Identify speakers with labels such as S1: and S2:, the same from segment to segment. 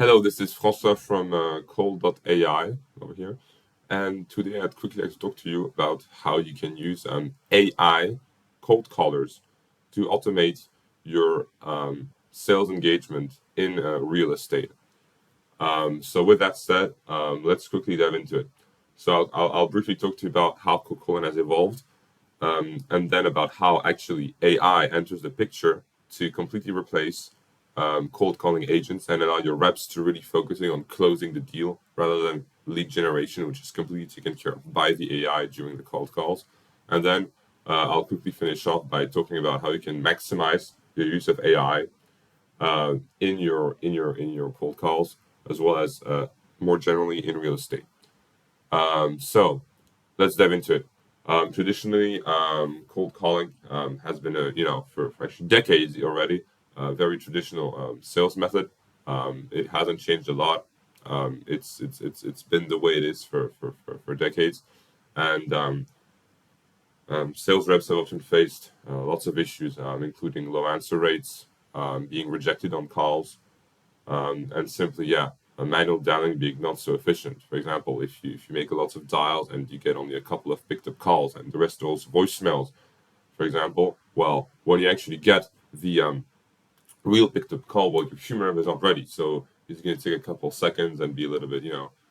S1: Hello, this is François from Cald.ai over here. And today I'd quickly like to talk to you about how you can use AI cold callers to automate your sales engagement in real estate. So with that said, let's quickly dive into it. So I'll briefly talk to you about how cold calling has evolved, and then about how actually AI enters the picture to completely replace cold calling agents and allow your reps to really focusing on closing the deal rather than lead generation, which is completely taken care of by the AI during the cold calls. And then I'll quickly finish off by talking about how you can maximize your use of AI in your cold calls, as well as more generally in real estate. So let's dive into it. Traditionally, cold calling has been for actually decades already, a very traditional sales method. It hasn't changed a lot. It's been the way it is for decades, and sales reps have often faced lots of issues, including low answer rates, being rejected on calls, and simply, a manual dialing being not so efficient. For example, if you make lots of dials and you get only a couple of picked up calls and the rest are also voicemails, for example, well, when you actually get the real picked up call, well, your human is not ready, so it's going to take a couple seconds and be a little bit,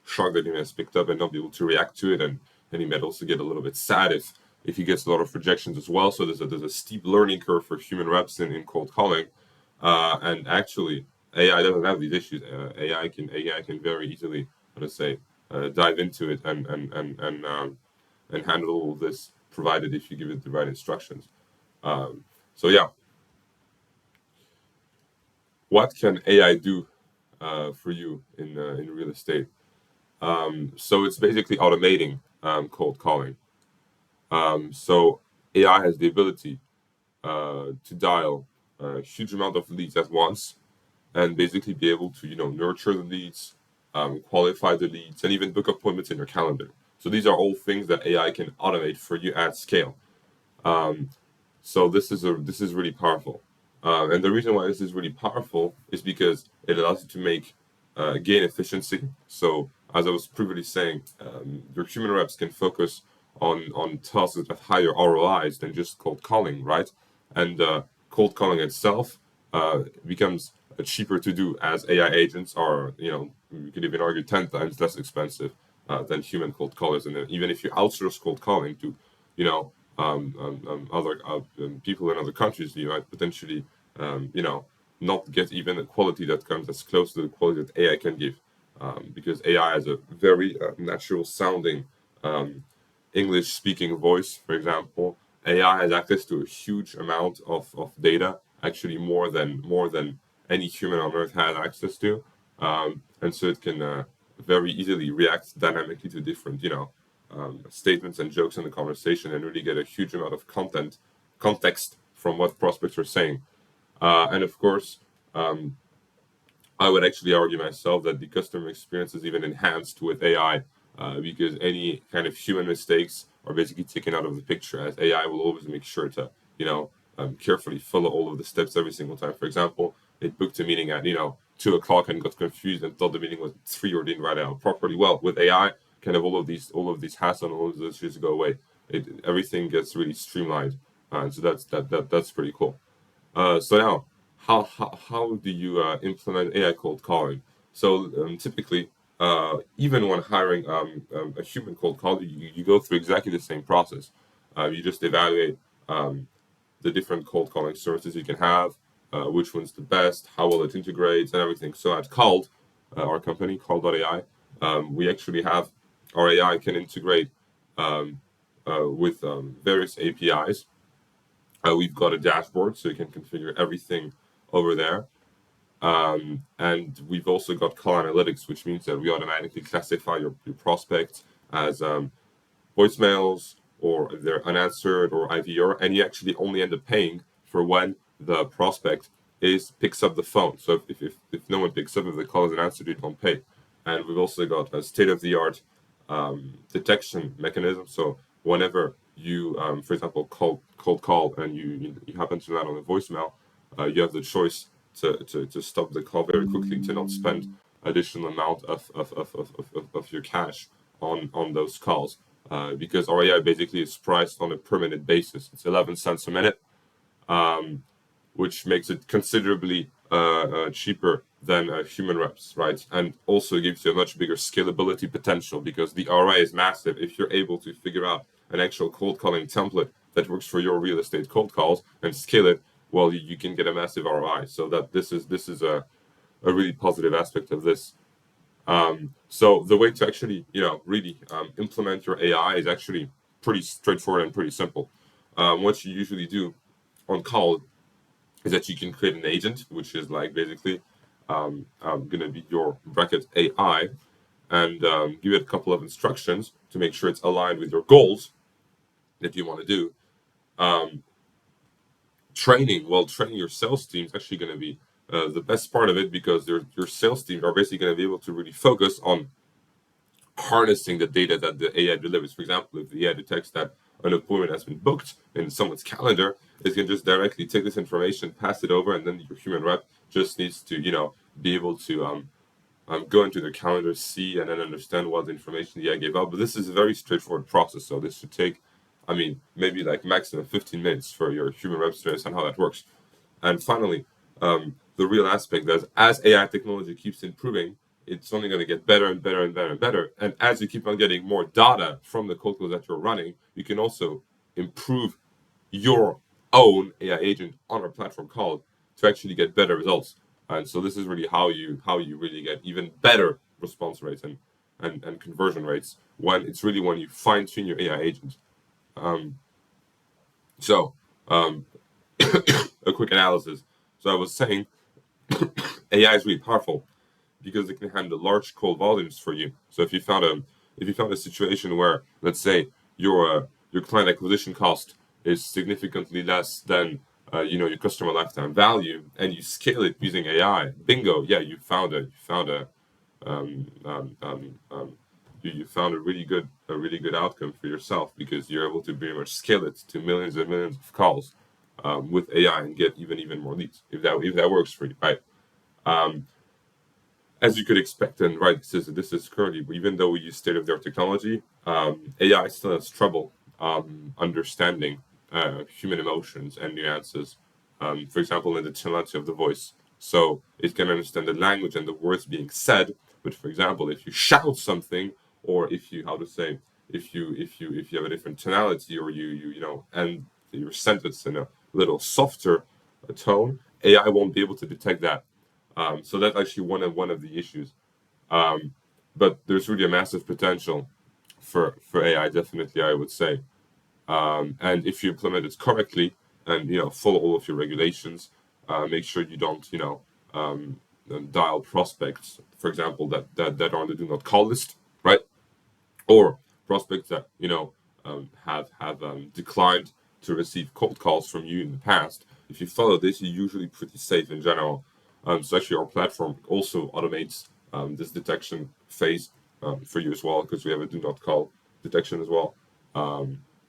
S1: shocked that he has picked up and not be able to react to it, and he might also get a little bit sad if he gets a lot of rejections as well. So there's a steep learning curve for human reps in cold calling, and actually AI doesn't have these issues. AI can very easily, let's say, dive into it and handle all of this, provided if you give it the right instructions. So yeah, what can AI do for you in real estate? So it's basically automating cold calling. So AI has the ability to dial a huge amount of leads at once and basically be able to nurture the leads, qualify the leads, and even book appointments in your calendar. So these are all things that AI can automate for you at scale. Um, so this is really powerful, and the reason why this is really powerful is because it allows you to make gain efficiency. So as I was previously saying, your human reps can focus on tasks that have higher ROIs than just cold calling, right? And cold calling itself becomes cheaper to do as AI agents are, you could even argue 10 times less expensive than human cold callers. And then even if you outsource cold calling to, other people in other countries, you might potentially, not get even the quality that comes as close to the quality that AI can give, because AI has a very natural sounding English speaking voice, for example. AI has access to a huge amount of data, actually more than any human on earth has access to, and so it can very easily react dynamically to different, statements and jokes in the conversation, and really get a huge amount of context from what prospects are saying. And of course, um, I would actually argue myself that the customer experience is even enhanced with AI, because any kind of human mistakes are basically taken out of the picture, as AI will always make sure to, carefully follow all of the steps every single time. For example, it booked a meeting at, 2 o'clock and got confused and thought the meeting was 3 or didn't write it out properly. Well, with AI, kind of all of these hassle and all of those issues go away. Everything gets really streamlined, and so that's pretty cool. So now, how do you implement AI cold calling? So typically, even when hiring a human cold caller, you go through exactly the same process. You just evaluate um, the different cold calling services you can have, which one's the best, how well it integrates, and everything. So at Cald, our company, Cald.ai, we actually have our AI can integrate um, with various APIs. We've got a dashboard, so you can configure everything over there. And we've also got call analytics, which means that we automatically classify your prospects as voicemails, or if they're unanswered or IVR, and you actually only end up paying for when the prospect picks up the phone. So if no one picks up, if the call is unanswered, you don't pay. And we've also got a state-of-the-art detection mechanism. So whenever you, for example, cold call and you happen to land on a voicemail, you have the choice to stop the call very quickly, to not spend additional amount of your cash on those calls, because our AI basically is priced on a per minute basis. It's 11 cents a minute, um, which makes it considerably cheaper than human reps, right? And also gives you a much bigger scalability potential because the ROI is massive. If you're able to figure out an actual cold calling template that works for your real estate cold calls and scale it, well, you can get a massive ROI. So that this is a really positive aspect of this. So the way to actually, really implement your AI is actually pretty straightforward and pretty simple. What you usually do on call is that you can create an agent, which is like basically going to be your bracket AI, and give it a couple of instructions to make sure it's aligned with your goals that you want to do. Um, training your sales team is actually going to be the best part of it because your sales team are basically going to be able to really focus on harnessing the data that the AI delivers. For example, if the AI detects that an appointment has been booked in someone's calendar, it can just directly take this information, pass it over, and then your human rep just needs to, be able to go into the calendar, see, and then understand what the information the AI gave out. But this is a very straightforward process, so this should take, maybe like maximum 15 minutes for your human reps to understand how that works. And finally, the real aspect that as AI technology keeps improving, it's only going to get better and better and better and better. And as you keep on getting more data from the cold calls that you're running, you can also improve your own AI agent on our platform called to actually get better results. And so this is really how you really get even better response rates and conversion rates when you fine tune your AI agent. Um, so a quick analysis. So I was saying AI is really powerful because it can handle large cold volumes for you. So if you found a situation where, let's say, your client acquisition cost is significantly less than your customer lifetime value, and you scale it using AI, bingo, yeah, um, um, um, um, you found a really good outcome for yourself because you're able to pretty much scale it to millions and millions of calls with AI and get even more leads if that works for you, right? Um, as you could expect, and right, this is currently, even though we use state of the art technology, AI still has trouble understanding human emotions and nuances. For example, in the tonality of the voice. So it can understand the language and the words being said. But for example, if you shout something, or if you, how to say, if you have a different tonality, or you end your sentence in a little softer tone, AI won't be able to detect that. So that's actually one of the issues. Um, but there's really a massive potential for AI, definitely, I would say. And if you implement it correctly and follow all of your regulations, make sure you don't um, dial prospects, for example, that are on the do not call list, right? Or prospects that have declined to receive cold calls from you in the past. If you follow this, you're usually pretty safe in general. So actually, our platform also automates this detection phase for you as well, because we have a do not call detection as well.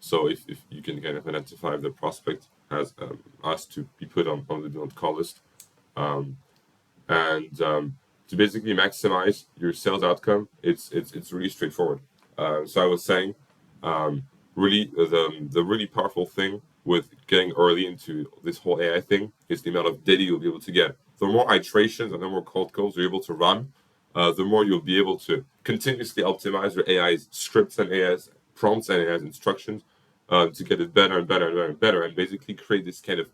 S1: So if you can kind of identify if the prospect has asked to be put on the do not call list, um, and to basically maximize your sales outcome, it's really straightforward. So I was saying, really the really powerful thing with getting early into this whole AI thing is the amount of data you'll be able to get. The more iterations and the more cold calls you're able to run, the more you'll be able to continuously optimize your AI's scripts and AI's prompts and AI's instructions to get it better and better and better and better, and basically create this kind of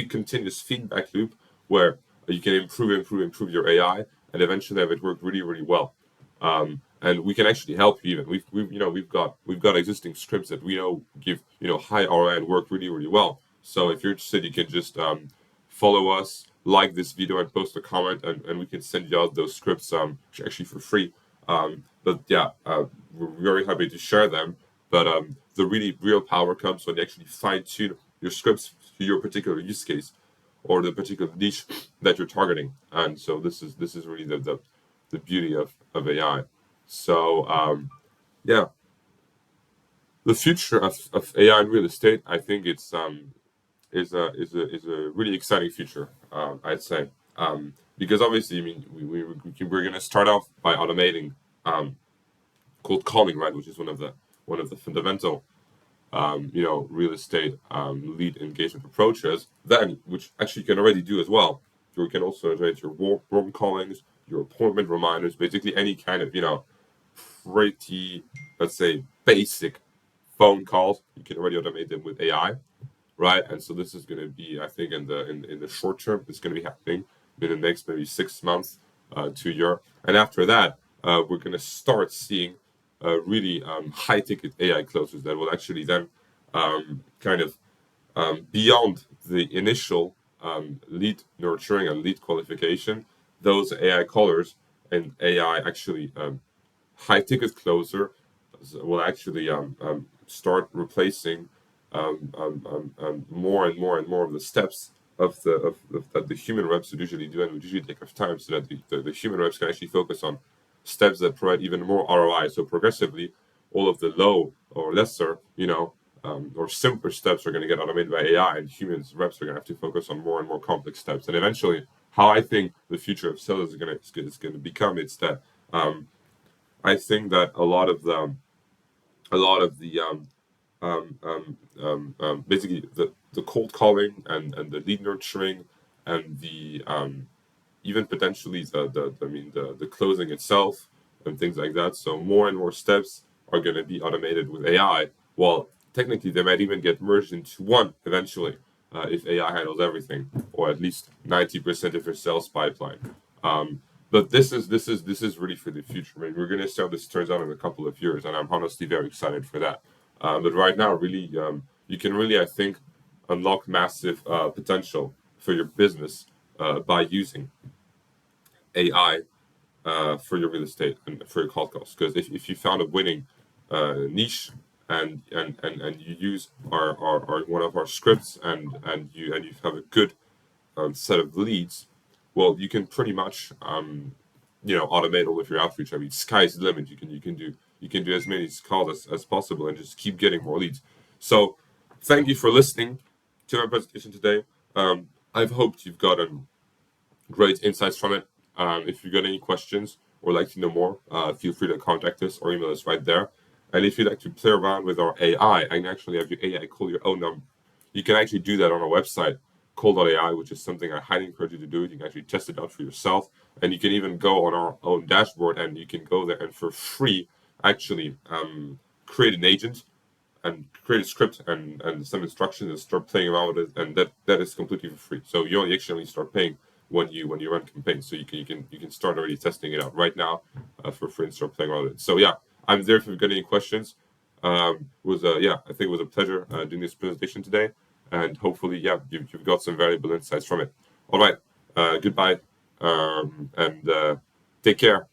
S1: continuous feedback loop where you can improve your AI, and eventually have it work really, really well. And we can actually help you. Even we've got existing scripts that we know give high ROI and work really, really well. So if you're interested, you can just follow us, like this video, and post a comment, and we can send you out those scripts actually for free. But yeah, we're very happy to share them. But the really real power comes when you actually fine tune your scripts to your particular use case or the particular niche that you're targeting. And so this is really the beauty of AI. So yeah, the future of AI in real estate, I think it's is a really exciting future. I'd say. because obviously, I mean, we're going to start off by automating cold calling, right, which is one of the fundamental real estate lead engagement approaches. Then, which actually you can already do as well, you can also automate your warm callings, your appointment reminders, basically any kind of pretty, let's say, basic phone calls. You can already automate them with AI, right? And so this is going to be, I think, in the short term, it's going to be happening in the next maybe 6 months to a year. And after that, we're going to start seeing really high ticket AI closers that will actually then kind of beyond the initial lead nurturing and lead qualification, those AI callers and AI actually high ticket closer will actually start replacing more and more and more of the steps that the human reps would usually do and would usually take of time, so that the human reps can actually focus on steps that provide even more ROI. So progressively, all of the low or lesser, or simpler steps are going to get automated by AI, and humans reps are going to have to focus on more and more complex steps. And eventually, how I think the future of sales is going to become, it's that I think that a lot of the basically the cold calling and the lead nurturing and the even potentially the closing itself and things like that. So more and more steps are going to be automated with AI. Well, technically, they might even get merged into one eventually if AI handles everything, or at least 90% of your sales pipeline. But this is really for the future. I mean, we're going to see how this turns out in a couple of years, and I'm honestly very excited for that. But right now, really, you can really, I think, unlock massive potential for your business by using AI for your real estate and for your cold calls. Because if you found a winning niche and you use our one of our scripts and you have a good set of leads, well, you can pretty much automate all of your outreach. I mean, sky's the limit. You can do as many calls as possible and just keep getting more leads. So, thank you for listening to my presentation today. I've hoped you've gotten great insights from it. If you've got any questions or like to know more, feel free to contact us or email us right there. And if you'd like to play around with our AI and actually have your AI call your own number, you can actually do that on our website, Cald.ai, which is something I highly encourage you to do. You can actually test it out for yourself. And you can even go on our own dashboard and you can go there and for free actually create an agent and create a script and some instructions and start playing around with it, and that is completely for free. So you only actually start paying when you run campaigns. So you can start already testing it out right now for free and start playing around with it. So yeah, I'm there if you've got any questions. I think it was a pleasure doing this presentation today, and hopefully you've got some valuable insights from it. All right, goodbye, and take care.